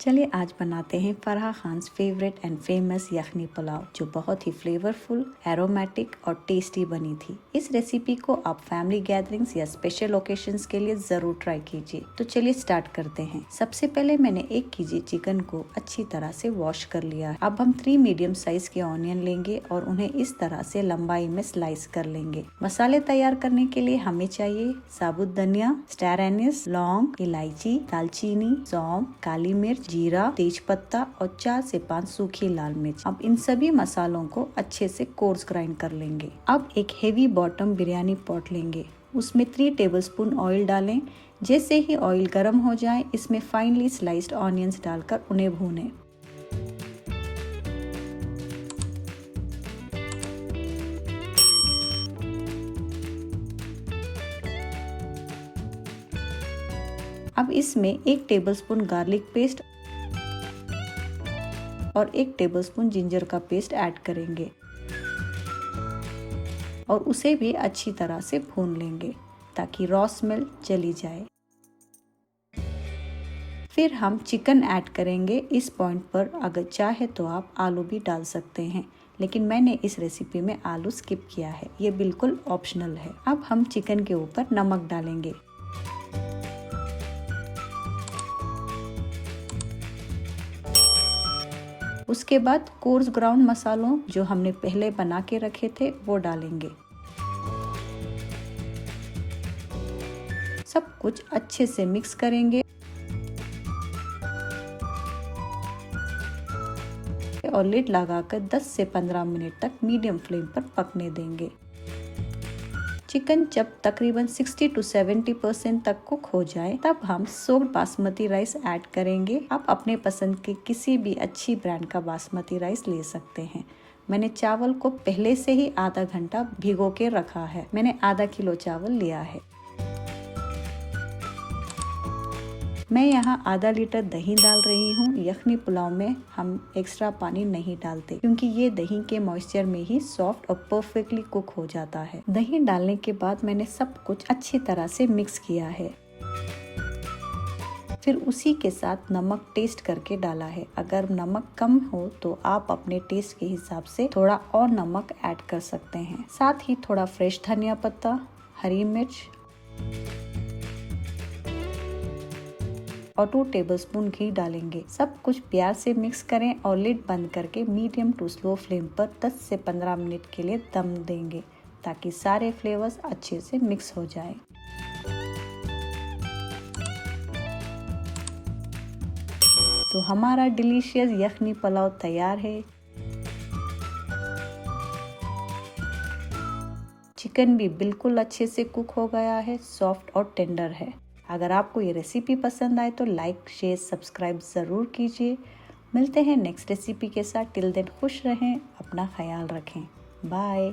चलिए आज बनाते हैं Farah Khan favourite and famous yakhni pulao, जो बहुत ही फ्लेवरफुल, एरोमेटिक और टेस्टी बनी थी। इस रेसिपी को आप फैमिली गैदरिंग्स या स्पेशल ओकेशंस के लिए जरूर ट्राई कीजिए। तो चलिए स्टार्ट करते हैं। सबसे पहले मैंने 1 kg चिकन को अच्छी तरह से वॉश कर लिया है। अब हम 3 मीडियम साइज के ऑनियन लेंगे और उन्हें इस तरह से लंबाई में स्लाइस कर लेंगे। मसाले तैयार करने के लिए हमें चाहिए साबुत धनिया, स्टार एनिस, लौंग, इलायची, दालचीनी, सौंफ, काली मिर्च, जीरा, तेज पत्ता और 4 से 5 सूखी लाल मिर्च। अब इन सभी मसालों को अच्छे से कोर्स ग्राइंड कर लेंगे। अब एक हेवी बॉटम बिरयानी पॉट लेंगे, उसमें 3 टेबलस्पून ऑयल डालें। जैसे ही ऑयल गर्म हो जाए, इसमें फाइनली स्लाइस्ड ऑनियंस डालकर उन्हें भूनें। अब इसमें 1 टेबलस्पून गार्लिक पेस्ट और 1 टेबलस्पून जिंजर का पेस्ट ऐड करेंगे और उसे भी अच्छी तरह से भून लेंगे ताकि रॉ स्मेल चली जाए। फिर हम चिकन ऐड करेंगे। इस पॉइंट पर अगर चाहे तो आप आलू भी डाल सकते हैं, लेकिन मैंने इस रेसिपी में आलू स्किप किया है, ये बिल्कुल ऑप्शनल है। अब हम चिकन के ऊपर नमक डालेंगे। उसके बाद कोर्स ग्राउंड मसालों जो हमने पहले बना के रखे थे वो डालेंगे। सब कुछ अच्छे से मिक्स करेंगे और लिड लगाकर 10 से 15 मिनट तक मीडियम फ्लेम पर पकने देंगे। चिकन जब तकरीबन 60 to 70% तक कुक हो जाए, तब हम सोक्ड बासमती राइस ऐड करेंगे। आप अपने पसंद के किसी भी अच्छी ब्रांड का बासमती राइस ले सकते हैं। मैंने चावल को पहले से ही आधा घंटा भिगो के रखा है। मैंने आधा किलो चावल लिया है। मैं यहाँ आधा लीटर दही डाल रही हूँ। यखनी पुलाव में हम एक्स्ट्रा पानी नहीं डालते, क्योंकि ये दही के मॉइस्चर में ही सॉफ्ट और परफेक्टली कुक हो जाता है। दही डालने के बाद मैंने सब कुछ अच्छी तरह से मिक्स किया है। फिर उसी के साथ नमक टेस्ट करके डाला है। अगर नमक कम हो तो आप अपने टेस्ट के हिसाब से थोड़ा और नमक ऐड कर सकते हैं। साथ ही थोड़ा फ्रेश धनिया पत्ता, हरी मिर्च और 2 टेबलस्पून घी डालेंगे। सब कुछ प्यार से मिक्स करें और लिड बंद करके मीडियम टू स्लो फ्लेम पर 10 से 15 मिनट के लिए दम देंगे, ताकि सारे फ्लेवर्स अच्छे से मिक्स हो जाएं। तो हमारा डिलीशियस यखनी पुलाव तैयार है। चिकन भी बिल्कुल अच्छे से कुक हो गया है, सॉफ्ट और टेंडर है। अगर आपको ये रेसिपी पसंद आए तो लाइक, शेयर, सब्सक्राइब ज़रूर कीजिए। मिलते हैं नेक्स्ट रेसिपी के साथ। टिल देन खुश रहें, अपना ख्याल रखें। बाय।